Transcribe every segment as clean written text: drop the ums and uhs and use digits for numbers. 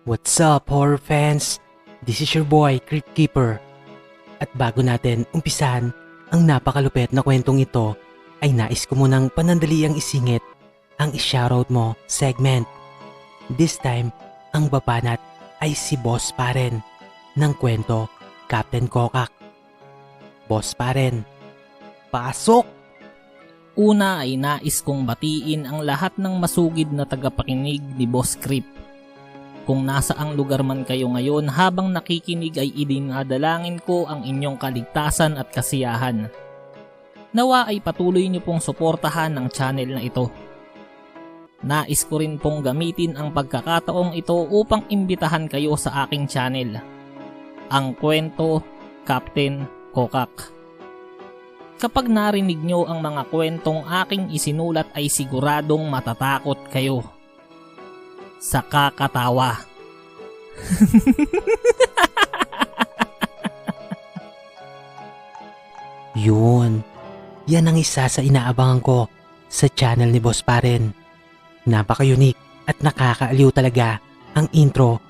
What's up, horror fans? This is your boy, Crypt Keeper. At bago natin umpisahan ang napakalupit na kwentong ito, ay nais ko munang panandaliang isingit ang i-shoutout mo segment. This time, ang babanat ay si Boss pa rin ng kwento Captain Kokak. Boss pa rin. Pasok! Una ay nais kong batiin ang lahat ng masugid na tagapakinig ni Boss Crypt. Kung nasaang lugar man kayo ngayon habang nakikinig ay idinadalangin ko ang inyong kaligtasan at kasiyahan. Nawa ay patuloy niyo pong suportahan ang channel na ito. Nais ko rin pong gamitin ang pagkakataong ito upang imbitahan kayo sa aking channel, ang kwento Captain Kokak. Kapag narinig nyo ang mga kwentong aking isinulat ay siguradong matatakot kayo sa kakatawa. Yun. Yan ang isa sa inaabangan ko sa channel ni Boss pa rin. Napaka-unique at nakakaaliw talaga ang intro.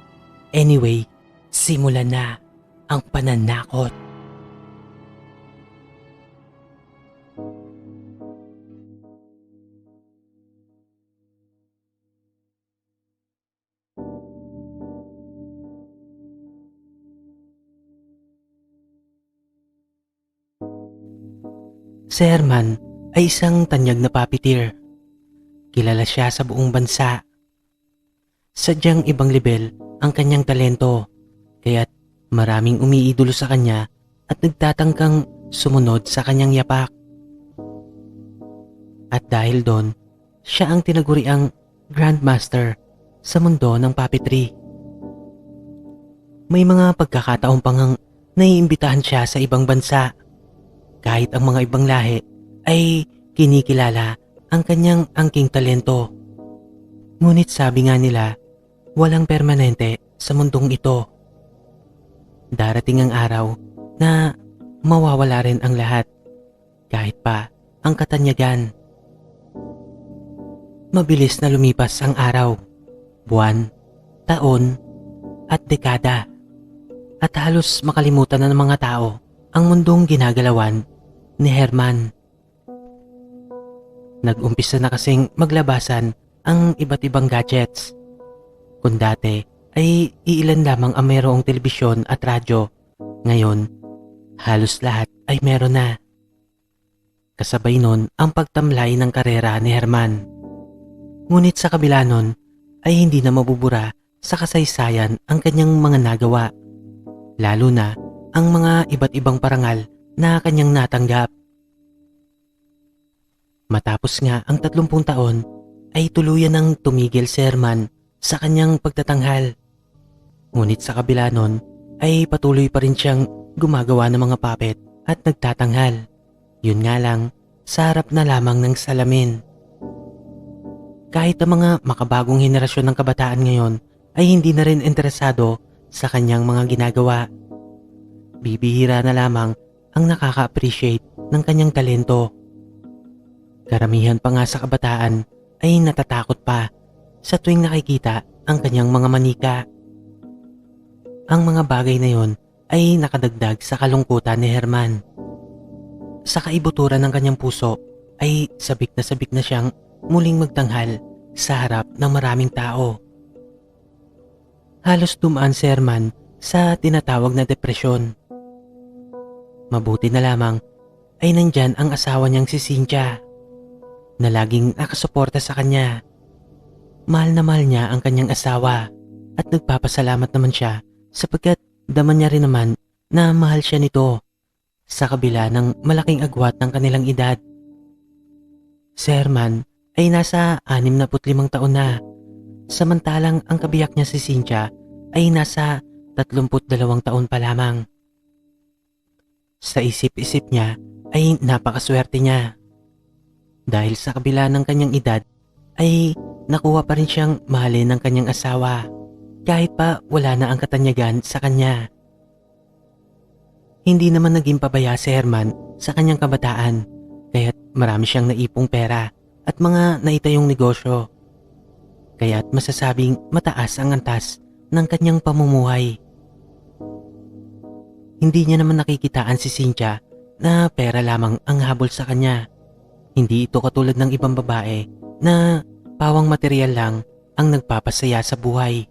Anyway, simulan na ang pananakot. Si Herman ay isang tanyag na puppeteer. Kilala siya sa buong bansa. Sadyang ibang level ang kanyang talento, kaya't maraming umiidolo sa kanya at nagtatangkang sumunod sa kanyang yapak. At dahil doon, siya ang tinaguriang Grandmaster sa mundo ng puppetry. May mga pagkakataong pangang naiimbitahan siya sa ibang bansa. Kahit ang mga ibang lahi ay kinikilala ang kanyang angking talento. Ngunit sabi nga nila, walang permanente sa mundong ito. Darating ang araw na mawawala rin ang lahat, kahit pa ang katanyagan. Mabilis na lumipas ang araw, buwan, taon at dekada. At halos makalimutan na ng mga tao ang mundong ginagalawan ni Herman. Nag-umpisa na kasing maglabasan ang iba't ibang gadgets. Kung dati ay iilan lamang ang mayroong telebisyon at radyo, ngayon halos lahat ay meron na. Kasabay nun ang pagtamlay ng karera ni Herman. Ngunit sa kabila nun ay hindi na mabubura sa kasaysayan ang kanyang mga nagawa, lalo na ang mga iba't ibang parangal na kanyang natanggap. Matapos nga ang 30 taon ay tuluyan ng tumigil si Herman sa kanyang pagtatanghal. Ngunit sa kabila nun ay patuloy pa rin siyang gumagawa ng mga puppet at nagtatanghal. Yun nga lang, sa harap na lamang ng salamin. Kahit ang mga makabagong henerasyon ng kabataan ngayon ay hindi na rin interesado sa kanyang mga ginagawa. Bibihira na lamang ang nakaka-appreciate ng kanyang talento. Karamihan pa nga sa kabataan ay natatakot pa sa tuwing nakikita ang kanyang mga manika. Ang mga bagay na yon ay nakadagdag sa kalungkutan ni Herman. Sa kaibuturan ng kanyang puso ay sabik na siyang muling magtanghal sa harap ng maraming tao. Halos dumaan si Herman sa tinatawag na depresyon. Mabuti na lamang ay nandyan ang asawa niyang si Cynthia na laging nakasuporta sa kanya. Mahal na mahal niya ang kanyang asawa at nagpapasalamat naman siya sapagkat daman niya rin naman na mahal siya nito sa kabila ng malaking agwat ng kanilang edad. Si Herman ay nasa 65 taon na, samantalang ang kabiyak niya si Cynthia ay nasa 32 taon pa lamang. Sa isip-isip niya ay napakaswerte niya. Dahil sa kabila ng kanyang edad ay nakuha pa rin siyang mahalin ng kanyang asawa kahit pa wala na ang katanyagan sa kanya. Hindi naman naging pabaya si Herman sa kanyang kabataan kaya't marami siyang naipong pera at mga naitayong negosyo. Kaya't masasabing mataas ang antas ng kanyang pamumuhay. Hindi niya naman nakikitaan si Cynthia na pera lamang ang habol sa kanya. Hindi ito katulad ng ibang babae na pawang material lang ang nagpapasaya sa buhay.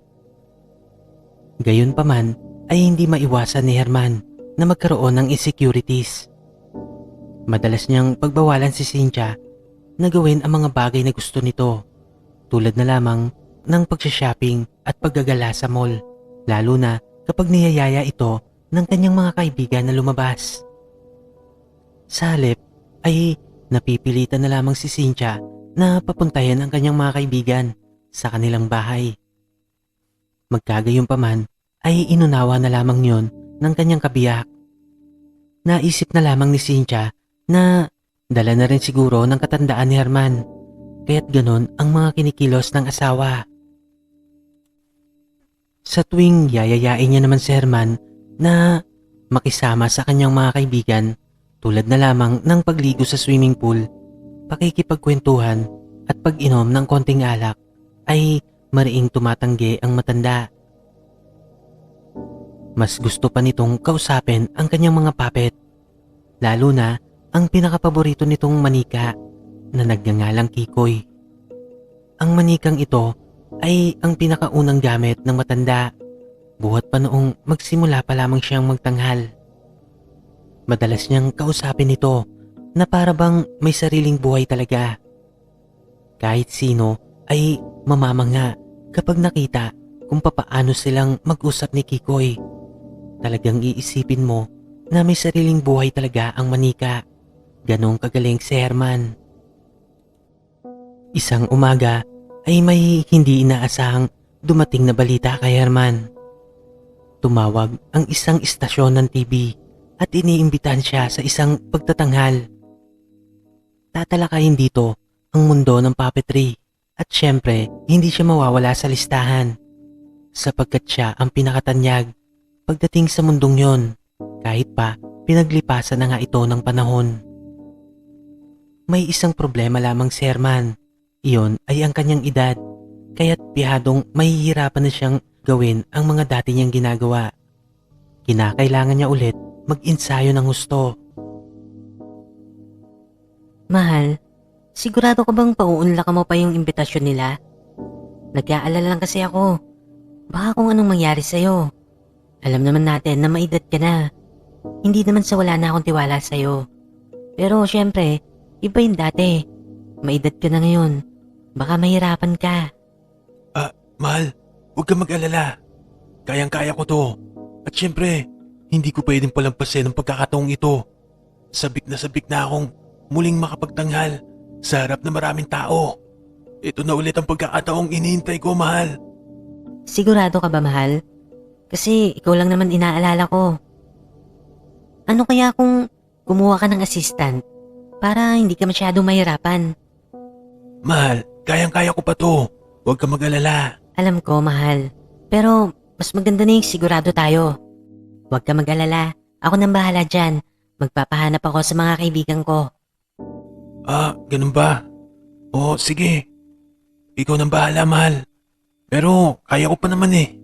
Gayunpaman ay hindi maiwasan ni Herman na magkaroon ng insecurities. Madalas niyang pagbawalan si Cynthia na gawin ang mga bagay na gusto nito, tulad na lamang ng pagsha-shopping at paggagala sa mall, lalo na kapag niyayaya ito ng kanyang mga kaibigan na lumabas. Sa halip ay napipilitan na lamang si Cynthia na papuntahin ang kanyang mga kaibigan sa kanilang bahay. Magkagayunpaman ay inunawa na lamang yon ng kanyang kabiyak. Naisip na lamang ni Cynthia na dala na rin siguro ng katandaan ni Herman, kaya't ganon ang mga kinikilos ng asawa. Sa tuwing yayayain niya naman si Herman na makisama sa kanyang mga kaibigan, tulad na lamang ng pagligo sa swimming pool, pakikipagkwentuhan at pag-inom ng konting alak, ay mariing tumatanggi ang matanda. Mas gusto pa nitong kausapin ang kanyang mga puppet, lalo na ang pinakapaborito nitong manika na nagngangalang Kikoy. Ang manikang ito ay ang pinakaunang gamit ng matanda, buhat pa noong magsimula pa lamang siyang magtanghal. Madalas niyang kausapin ito na para bang may sariling buhay talaga. Kahit sino ay mamamanga kapag nakita kung papaano silang mag-usap ni Kikoy. Talagang iisipin mo na may sariling buhay talaga ang manika. Ganong kagaling si Herman. Isang umaga ay may hindi inaasahang dumating na balita kay Herman. Tumawag ang isang istasyon ng TV at iniimbitahan siya sa isang pagtatanghal. Tatalakayin dito ang mundo ng puppetry at syempre hindi siya mawawala sa listahan sapagkat siya ang pinakatanyag pagdating sa mundong yon, kahit pa pinaglipasan na nga ito ng panahon. May isang problema lamang si Herman. Iyon ay ang kanyang edad, kaya't pihadong mahihirapan na siyang gawin ang mga dati niyang ginagawa. Kinakailangan niya ulit mag-ensayo ng husto. Mahal, sigurado ka bang pauunlakan mo pa yung imbitasyon nila? Nag-aalala lang kasi ako. Baka kung anong mangyari sa'yo. Alam naman natin na maedad ka na. Hindi naman sa wala na akong tiwala sa'yo. Pero syempre, iba yung dati. Maedad ka na ngayon. Baka mahirapan ka. Mahal, huwag kang mag-alala. Kayang-kaya ko to. At syempre, hindi ko pwedeng palampasin ang pagkakataong ito. Sabik na akong muling makapagtanghal sa harap na maraming tao. Ito na ulit ang pagkakataong inihintay ko, mahal. Sigurado ka ba, mahal? Kasi ikaw lang naman inaalala ko. Ano kaya kung kumuha ka ng assistant para hindi ka masyadong mahirapan? Mahal, kayang-kaya ko pa to. Huwag kang mag-alala. Alam ko, mahal. Pero mas maganda na yung sigurado tayo. Huwag ka mag-alala. Ako nang bahala dyan. Magpapahanap ako sa mga kaibigan ko. Ganun ba? Oo, sige. Ikaw nang bahala, mahal. Pero kaya ko pa naman eh.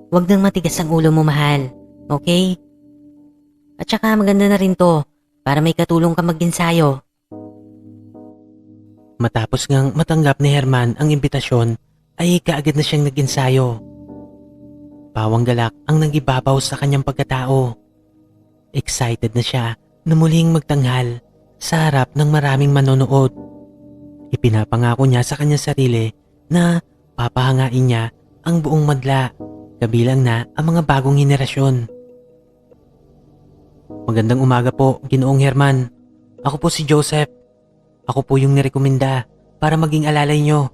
Huwag nang matigas ang ulo mo, mahal. Okay? At saka maganda na rin to para may katulong ka mag-ensayo. Matapos ngang matanggap ni Herman ang imbitasyon, ay kaagad na siyang nag-ensayo. Pawang galak ang nagibabaw sa kanyang pagkatao. Excited na siya na muling magtanghal sa harap ng maraming manonood. Ipinapangako niya sa kanyang sarili na papahangain niya ang buong madla, kabilang na ang mga bagong henerasyon. Magandang umaga po, Ginoong Herman. Ako po si Joseph. Ako po yung nirekomenda para maging alalay niyo.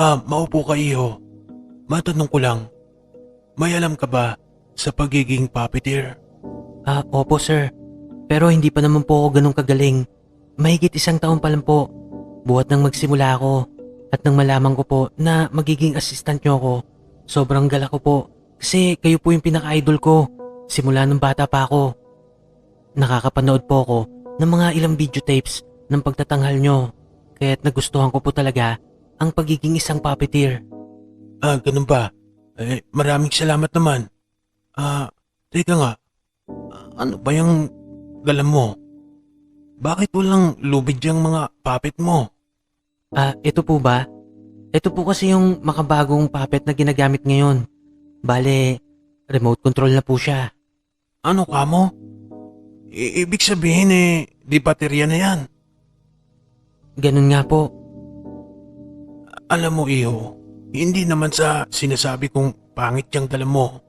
Maupo ka, iho. Matanong ko lang, may alam ka ba sa pagiging puppeteer? Opo sir. Pero hindi pa naman po ako ganun kagaling. Mahigit 1 taon pa lang po. Buhat nang magsimula ako at nang malaman ko po na magiging assistant niyo ako, sobrang galak ko po kasi kayo po yung pinaka-idol ko simula nung bata pa ako. Nakakapanood po ako ng mga ilang videotapes ng pagtatanghal niyo, kaya't nagustuhan ko po talaga ang pagiging isang puppeteer. Ganun ba? Maraming salamat naman. Teka nga. Ano ba yung galam mo? Bakit walang lubid yung mga puppet mo? Ito po ba? Ito po kasi yung makabagong puppet na ginagamit ngayon. Bale, remote control na po siya. Ano ka mo? Ibig sabihin di baterya na yan. Ganun nga po. Alam mo, Iho, hindi naman sa sinasabi kong pangit yung dala mo.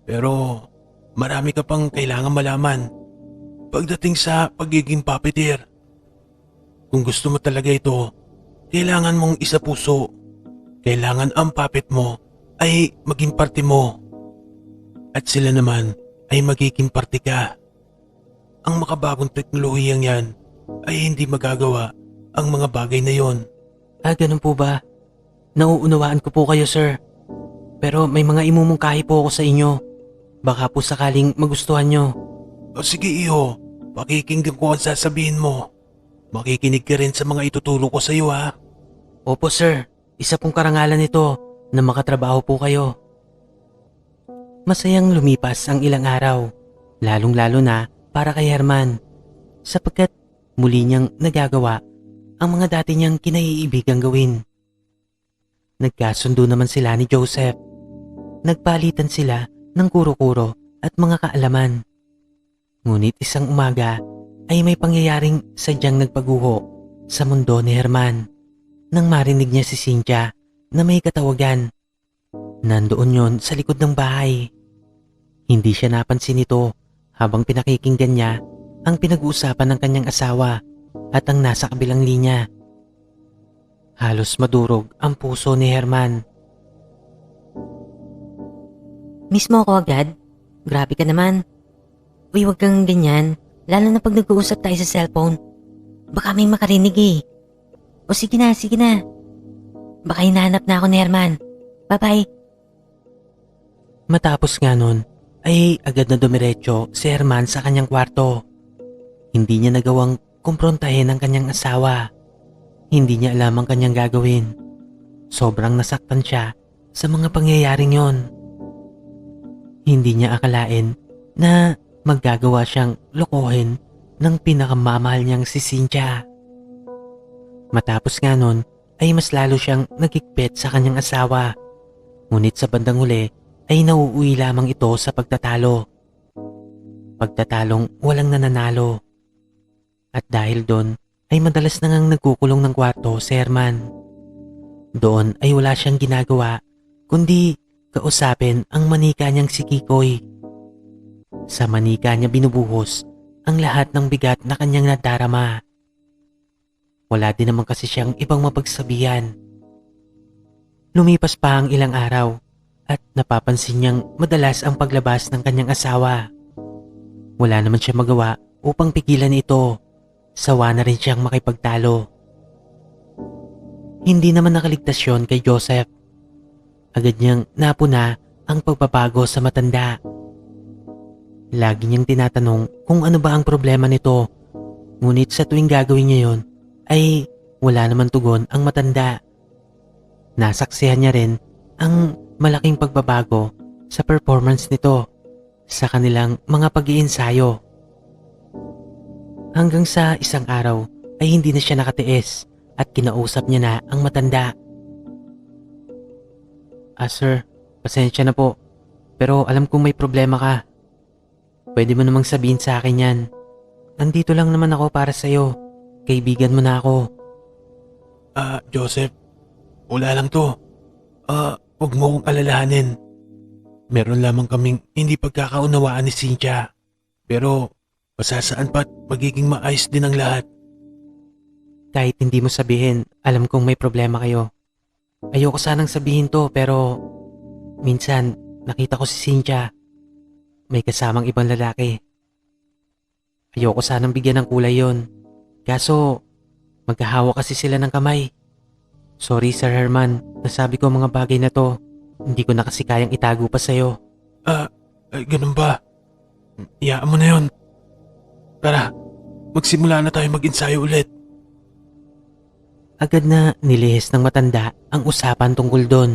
Pero marami ka pang kailangan malaman pagdating sa pagiging puppeteer. Kung gusto mo talaga ito, kailangan mong isa puso. Kailangan ang puppet mo ay maging parte mo. At sila naman ay magiging parte ka. Ang makabagong teknolohiyang yan ay hindi magagawa ang mga bagay na yon. Ganun po ba? Nauunawaan ko po kayo, sir. Pero may mga imumungkahi po ako sa inyo. Baka po sakaling magustuhan nyo. O sige, Iho, pakikinggan ko ang sasabihin mo. Makikinig ka rin sa mga ituturo ko sa iyo, ha? Opo, sir. Isa pong karangalan nito na makatrabaho po kayo. Masayang lumipas ang ilang araw, lalong-lalo na para kay Herman, sapagkat muli niyang nagagawa ang mga dati niyang kinaiibigang gawin. Nagkasundo naman sila ni Joseph. Nagpalitan sila ng kuro-kuro at mga kaalaman. Ngunit isang umaga ay may pangyayaring sadyang nagpaguho sa mundo ni Herman. Nang marinig niya si Cynthia na may katawagan. Nandoon yon sa likod ng bahay. Hindi siya napansin nito habang pinakikinggan niya ang pinag-uusapan ng kanyang asawa at ang nasa kabilang linya. Halos madurog ang puso ni Herman. Mismo ako agad? Grabe ka naman. Uy, wag kang ganyan. Lalo na pag nag-uusap tayo sa cellphone. Baka may makarinig eh. O sige na, sige na. Baka hinahanap na ako ni Herman. Bye-bye. Matapos nga nun, ay agad na dumiretso si Herman sa kanyang kwarto. Hindi niya nagawang kumprontahin ang kanyang asawa. Hindi niya alam ang kanyang gagawin. Sobrang nasaktan siya sa mga pangyayaring yon. Hindi niya akalain na maggagawa siyang lokohin ng pinakamamahal niyang si Cynthia. Matapos nga nun ay mas lalo siyang nagigpit sa kanyang asawa. Ngunit sa bandang huli ay nauuwi lamang ito sa pagtatalo. Pagtatalong walang nananalo. At dahil doon ay madalas na ngang nagkukulong ng kwarto si Herman. Doon ay wala siyang ginagawa kundi kausapin ang manika niyang si Kikoy. Sa manika niya binubuhos ang lahat ng bigat na kanyang nadarama. Wala din naman kasi siyang ibang mapagsabihan. Lumipas pa ang ilang araw at napapansin niyang madalas ang paglabas ng kanyang asawa. Wala naman siya magawa upang pigilan ito. Sawa na rin siyang makipagtalo. Hindi naman nakaligtas yun kay Joseph. Agad niyang napuna ang pagbabago sa matanda. Lagi niyang tinatanong kung ano ba ang problema nito. Ngunit sa tuwing gagawin niya yun, ay wala naman tugon ang matanda. Nasaksihan niya rin ang malaking pagbabago sa performance nito sa kanilang mga pag-iensayo. Hanggang sa isang araw ay hindi na siya nakatiis at kinausap niya na ang matanda. Sir, pasensya na po, pero alam kong may problema ka. Pwede mo namang sabihin sa akin yan. Nandito lang naman ako para sa'yo. Kaibigan mo na ako. Joseph, wala lang to. Huwag mo akong alalahanin. Meron lamang kaming hindi pagkakaunawaan ni Cynthia. Pero masasaan pa't magiging maayos din ang lahat. Kahit hindi mo sabihin, alam kong may problema kayo. Ayoko sanang sabihin to pero minsan nakita ko si Cynthia. May kasamang ibang lalaki. Ayoko sanang bigyan ng kulay yon. Kaso magkahawa kasi sila ng kamay. Sorry Sir Herman, nasabi ko mga bagay na to. Hindi ko na kasi kayang itago pa sa'yo. Ganun ba? Iyaan mo na yun. Tara, magsimula na tayo mag-ensayo ulit. Agad na nilihis ng matanda ang usapan tungkol doon.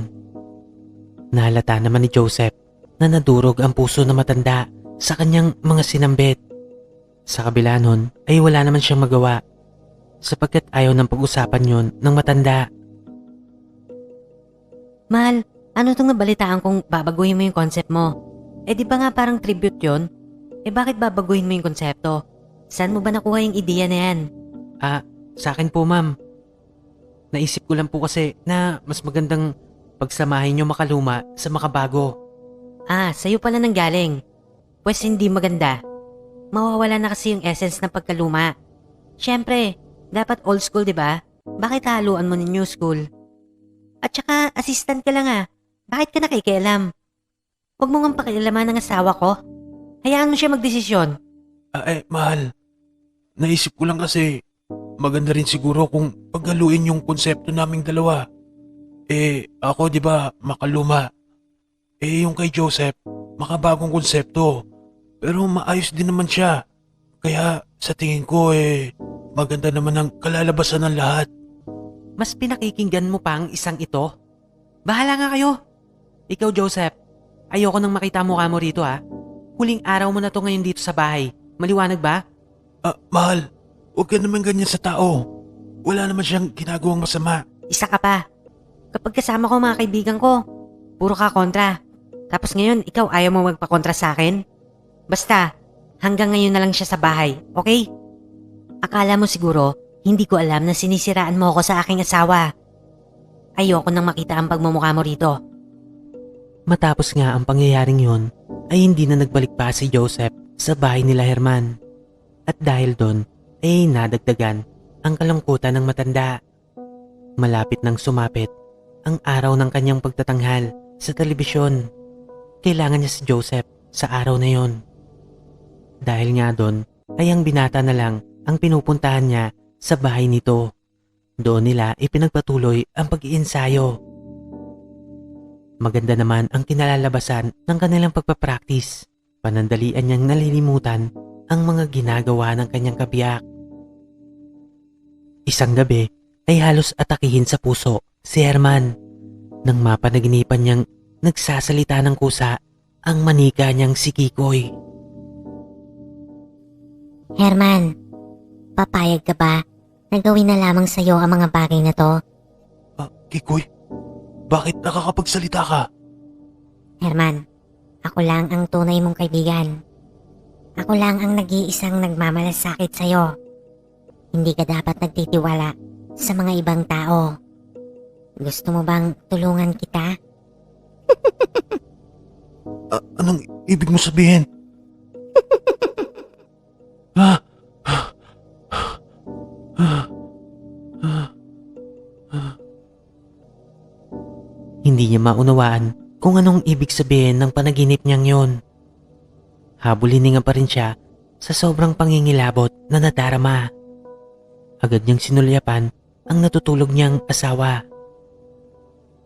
Nahalata naman ni Joseph na nadurog ang puso ng matanda sa kanyang mga sinambit. Sa kabila nun ay wala naman siyang magawa sapagkat ayaw ng pag-usapan yon ng matanda. Mahal, ano itong nabalitaan kung babaguhin mo yung concept mo? Eh di ba nga parang tribute yon? Eh bakit babaguhin mo yung konsepto? Saan mo ba nakuha yung ideya na yan? Sa akin po ma'am. Naisip ko lang po kasi na mas magandang pagsamahin yung makaluma sa makabago. Sa'yo pala nang galing. Pues hindi maganda. Mawawala na kasi yung essence ng pagkaluma. Siyempre, dapat old school, di ba? Bakit haluan mo ng new school? At saka, assistant ka lang Bakit ka nakikialam? Huwag mo nga pakialaman ng asawa ko. Hayaan mo siya magdesisyon. Mahal. Naisip ko lang kasi maganda rin siguro kung paghaluin yung konsepto naming dalawa. Ako di ba makaluma. Yung kay Joseph, makabagong konsepto. Pero maayos din naman siya. Kaya sa tingin ko maganda naman ang kalalabasan ng lahat. Mas pinakikinggan mo pa ang isang ito? Bahala nga kayo. Ikaw Joseph, ayoko nang makita mukha mo rito Huling araw mo na to ngayon dito sa bahay. Maliwanag ba? Mahal, huwag ka naman ganyan sa tao. Wala naman siyang ginagawang masama. Isa ka pa. Kapag kasama ko mga kaibigan ko, puro ka kontra. Tapos ngayon, ikaw ayaw mo magpakontra sa akin? Basta, hanggang ngayon na lang siya sa bahay, okay? Akala mo siguro, hindi ko alam na sinisiraan mo ako sa aking asawa. Ayoko nang makita ang pagmumukha mo rito. Matapos nga ang pangyayaring yun, ay hindi na nagbalik pa si Joseph sa bahay nila Herman. At dahil doon, ay nadagdagan ang kalungkutan ng matanda. Malapit nang sumapit ang araw ng kanyang pagtatanghal sa telebisyon. Kailangan niya si Joseph sa araw na yon. Dahil nga doon, ay ang binata na lang ang pinupuntahan niya sa bahay nito. Doon nila ipinagpatuloy ang pag-iensayo. Maganda naman ang kinalalabasan ng kanilang pagpapractice. Panandalian niyang nalilimutan ang mga ginagawa ng kanyang kabiyak. Isang gabi ay halos atakihin sa puso si Herman nang mapanaginipan niyang nagsasalita ng kusa ang manika niyang si Kikoy. Herman, papayag ka ba na gawin na lamang sa'yo ang mga bagay na to? Kikoy, bakit nakakapagsalita ka? Herman, ako lang ang tunay mong kaibigan. Ako lang ang nag-iisang nagmamalasakit sa'yo. Hindi ka dapat nagtitiwala sa mga ibang tao. Gusto mo bang tulungan kita? Anong ibig mo sabihin? Hindi niya maunawaan kung anong ibig sabihin ng panaginip niyang yon. Habuliningan pa rin siya sa sobrang pangingilabot na nadarama. Agad niyang sinulyapan ang natutulog niyang asawa.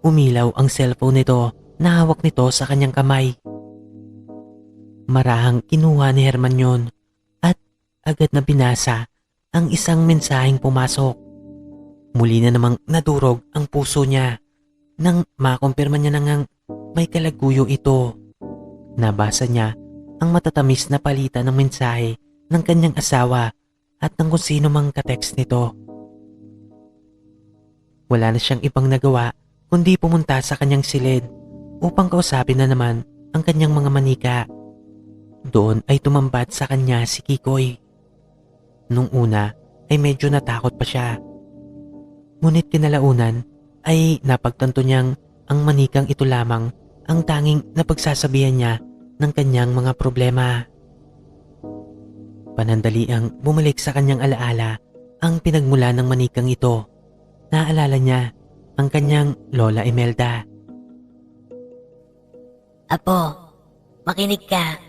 Umilaw ang cellphone nito na hawak nito sa kanyang kamay. Marahang kinuha ni Herman yon at agad na binasa ang isang mensaheng pumasok. Muli na namang nadurog ang puso niya nang makumpirma niya na ngang may kalaguyo ito. Nabasa niya ang matatamis na palitan ng mensahe ng kanyang asawa at ng kung sino mang ka-text nito. Wala na siyang ibang nagawa kundi pumunta sa kanyang silid upang kausapin na naman ang kanyang mga manika. Doon ay tumambad sa kanya si Kikoy. Nung una ay medyo natakot pa siya. Ngunit kinalaunan ay napagtanto niyang ang manikang ito lamang ang tanging napagsasabihan niya ng kanyang mga problema. Panandaliang bumalik sa kanyang alaala ang pinagmula ng manikang ito. Naalala niya ang kanyang Lola Imelda. Apo, makinig ka.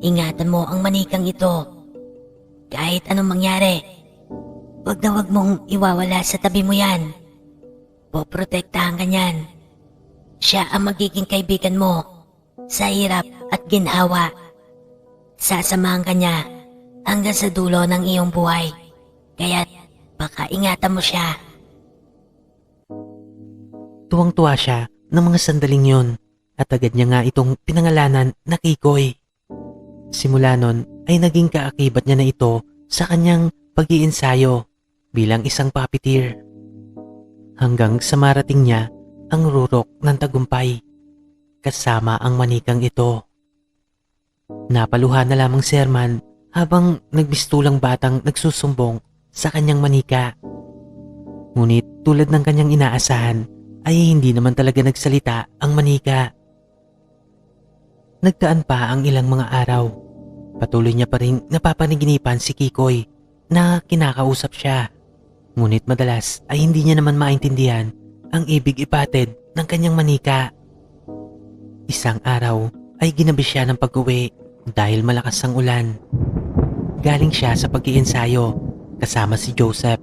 Ingatan mo ang manikang ito. Kahit anong mangyari, wag na wag mong iwawala sa tabi mo yan. Poprotektahan ka niyan. Siya ang magiging kaibigan mo sa hirap at ginhawa. Sasamahan ka niya hanggang sa dulo ng iyong buhay. Kaya't baka ingatan mo siya. Tuwang-tuwa siya ng mga sandaling yon at agad niya nga itong pinangalanan na Kikoy. Simula nun ay naging kaakibat niya na ito sa kanyang pag-iensayo bilang isang puppeteer. Hanggang sa marating niya ang rurok ng tagumpay kasama ang manikang ito. Napaluha na lamang si Herman habang nagbistulang batang nagsusumbong sa kanyang manika. Ngunit tulad ng kanyang inaasahan ay hindi naman talaga nagsalita ang manika. Nagdaan pa ang ilang mga araw. Patuloy niya pa rin napapanaginipan si Kikoy na kinakausap siya. Ngunit madalas ay hindi niya naman maintindihan ang ibig ipatid ng kanyang manika. Isang araw ay ginabi siya ng pag-uwi dahil malakas ang ulan. Galing siya sa pag-iensayo kasama si Joseph.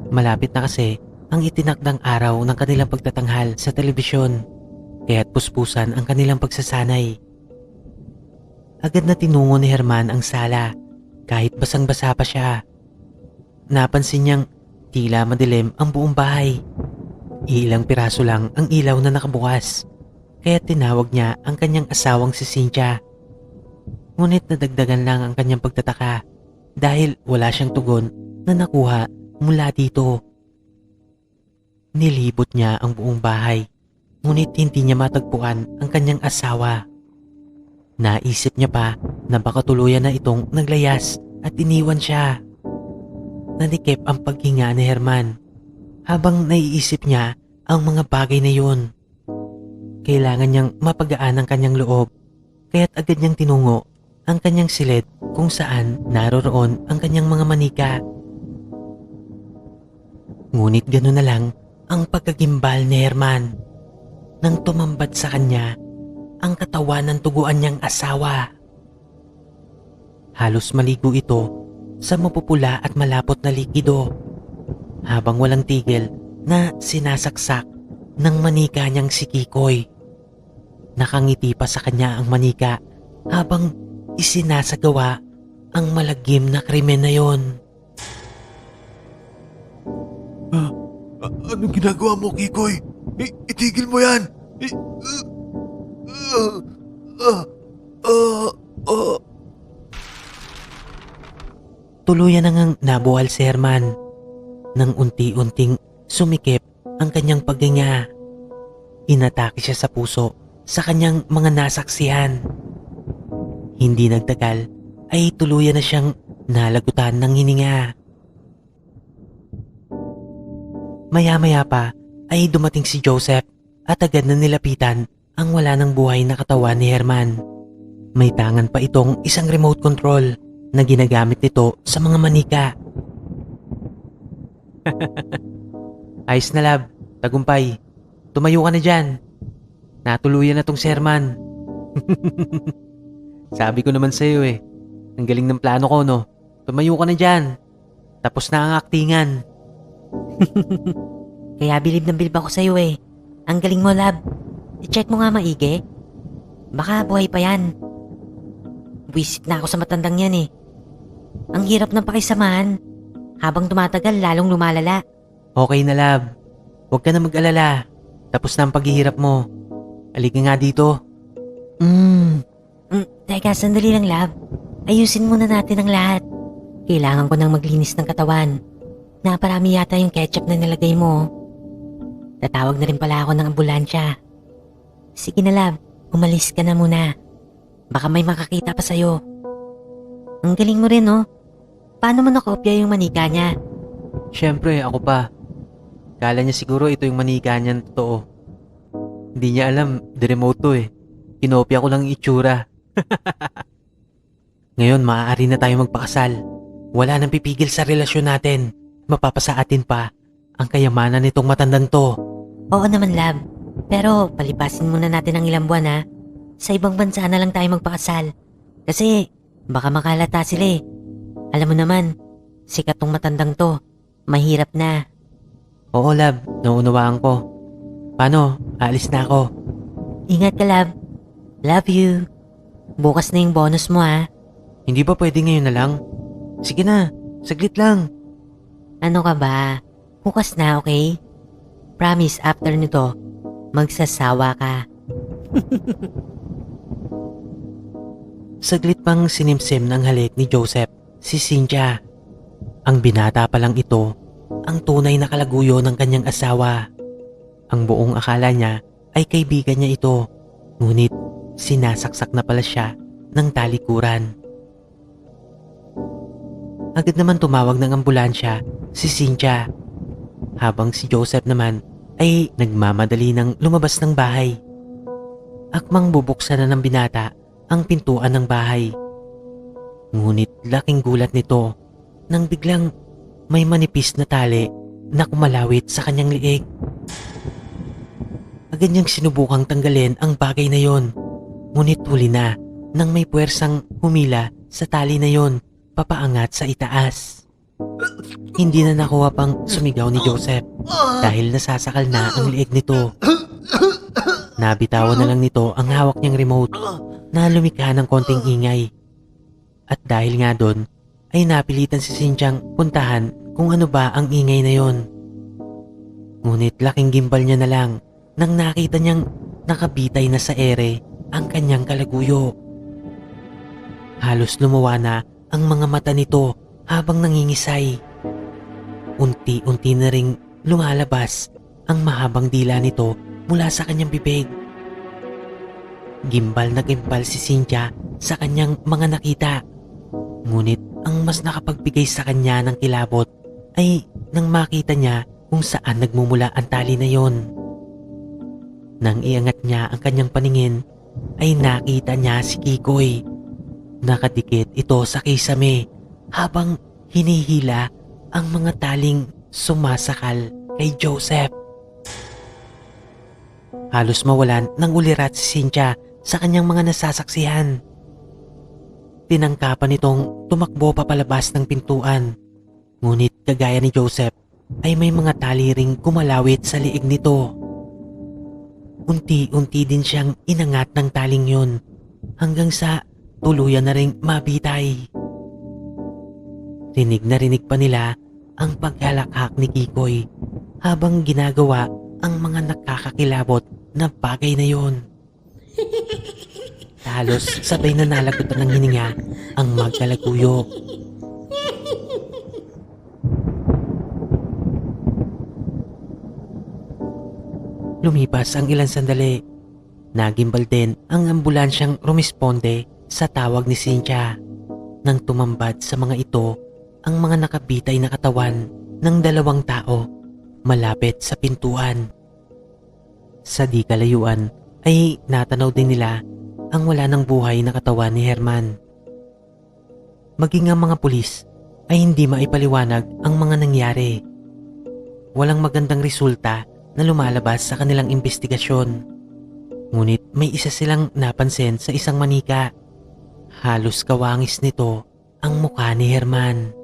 Malapit na kasi ang itinakdang araw ng kanilang pagtatanghal sa telebisyon, kaya't puspusan ang kanilang pagsasanay. Agad na tinungo ni Herman ang sala kahit basang-basa pa siya. Napansin niyang tila madilim ang buong bahay. Ilang piraso lang ang ilaw na nakabukas, kaya tinawag niya ang kanyang asawang si Cynthia. Ngunit nadagdagan lang ang kanyang pagtataka dahil wala siyang tugon na nakuha mula dito. Nilibot niya ang buong bahay, ngunit hindi niya matagpuan ang kanyang asawa. Naisip niya pa na baka tuluyan na itong naglayas at iniwan siya. Nanikip ang paghinga ni Herman habang naiisip niya ang mga bagay na yun. Kailangan niyang mapagaan ang kanyang loob, kaya't agad niyang tinungo ang kanyang silid kung saan naroroon ang kanyang mga manika. Ngunit gano'n na lang ang pagkagimbal ni Herman nang tumambad sa kanya ang katawan ng tuguan niyang asawa. Halos maligo ito sa mapupula at malapot na likido habang walang tigil na sinasaksak ng manika niyang si Kikoy. Nakangiti pa sa kanya ang manika habang isinasagawa ang malagim na krimen na yon. Anong ginagawa mo, Kikoy? Itigil mo yan! Tuluyan na ngang nabuwal si Herman nang unti-unting sumikip ang kanyang paghinga. Inatake siya sa puso sa kanyang mga nasaksihan. Hindi nagtagal ay tuluyan na siyang nalagutan ng hininga. Maya-maya pa ay dumating si Joseph at agad na nilapitan ang wala ng buhay na katawan ni Herman. May tangan pa itong isang remote control na ginagamit nito sa mga manika. Ayos na lab, tagumpay. Tumayo ka na dyan. Natuluyan na tong si Herman. Sabi ko naman sa'yo eh. Ang galing ng plano ko, no? Tumayo ka na dyan. Tapos na ang aktingan. Kaya bilib na bilib ako sa'yo eh. Ang galing mo, lab. I-check mo nga maigi. Baka buhay pa yan. Buwisit na ako sa matandang yan eh. Ang hirap ng pakisamahan. Habang tumatagal, lalong lumalala. Okay na lab. Huwag ka na mag-alala. Tapos na ang paghihirap mo. Halika nga dito. Teka, sandali lang, lab. Ayusin muna natin ang lahat. Kailangan ko nang maglinis ng katawan. Naparami yata yung ketchup na nilagay mo. Tatawag na rin pala ako ng ambulansya. Sige na, lab. Umalis ka na muna. Baka may makakita pa sa'yo. Ang galing mo rin, no? Paano mo nakopya yung manika niya? Siyempre, ako pa. Kala niya siguro ito yung manika niyan totoo. Hindi niya alam, de-remote to eh. Kinopya ko lang itsura. Ngayon, maaari na tayo magpakasal. Wala nang pipigil sa relasyon natin. Mapapasa atin pa ang kayamanan nitong matandang to. Oo naman, lab. Pero palipasin muna natin ang ilang buwan, ha? Sa ibang bansa na lang tayo magpakasal. Kasi baka makalata sila eh. Alam mo naman, sikat tong matandang to. Mahirap na. Oo, lab. Naunawaan ko. Paano? Aalis na ako. Ingat ka, lab. Love you. Bukas na yung bonus mo, ha? Hindi ba pwede ngayon na lang? Sige na, saglit lang. Ano ka ba? Bukas na, okay? Promise, after nito, magsasawa ka. Saglit pang sinimsim ng halik ni Joseph si Cynthia. Ang binata pa lang ito, ang tunay na kalaguyo ng kanyang asawa. Ang buong akala niya ay kaibigan niya ito, ngunit sinasaksak na pala siya ng talikuran. Agad naman tumawag ng ambulansya si Cynthia, habang si Joseph naman ay nagmamadali ng lumabas ng bahay. Akmang bubuksan na ng binata ang pintuan ng bahay. Ngunit laking gulat nito nang biglang may manipis na tali na kumalawit sa kanyang liig. Agad niyang sinubukang tanggalin ang bagay na yon, ngunit huli na nang may puwersang humila sa tali na yon papaangat sa itaas. Hindi na nakuha pang sumigaw ni Joseph dahil nasasakal na ang liig nito. Nabitawan na lang nito ang hawak niyang remote na lumikha ng konting ingay. At dahil nga doon ay napilitan si Cynthiang puntahan kung ano ba ang ingay na yon. Ngunit laking gimbal niya na lang nang nakita niyang nakabitay na sa ere ang kanyang kalaguyo. Halos lumuwa na ang mga mata nito habang nangingisay. Unti-unti na ring lumalabas ang mahabang dila nito mula sa kanyang bibig. Gimbal na gimbal si Cynthia sa kanyang mga nakita. Ngunit ang mas nakapagbigay sa kanya ng kilabot ay nang makita niya kung saan nagmumula ang tali na yon. Nang iangat niya ang kanyang paningin ay nakita niya si Kikoy. Nakadikit ito sa kisame habang hinihila ang mga taling sumasakal kay Joseph. Halos mawalan ng ulirat si Cynthia sa kanyang mga nasasaksihan. Tinangkapan nitong tumakbo papalabas ng pintuan. Ngunit kagaya ni Joseph ay may mga tali ring kumalawit sa liig nito. Unti-unti din siyang inangat ng taling yun hanggang sa tuluyan na ring mabitay. Rinig na rinig pa nila ang paghalakhak ni Kikoy habang ginagawa ang mga nakakakilabot na bagay na yon. Halos sabay na nalagutan ng hininga ang magkalaguyo. Lumipas ang ilang sandali. Nagimbal din ang ambulansyang rumisponde sa tawag ni Cynthia. Nang tumambad sa mga ito ang mga nakabitay na katawan ng 2 tao malapit sa pintuan. Sa di kalayuan ay natanaw din nila ang wala ng buhay na katawan ni Herman. Maging ang mga pulis ay hindi maipaliwanag ang mga nangyari. Walang magandang resulta na lumalabas sa kanilang investigasyon. Ngunit may isa silang napansin sa isang manika. Halos kawangis nito ang mukha ni Herman.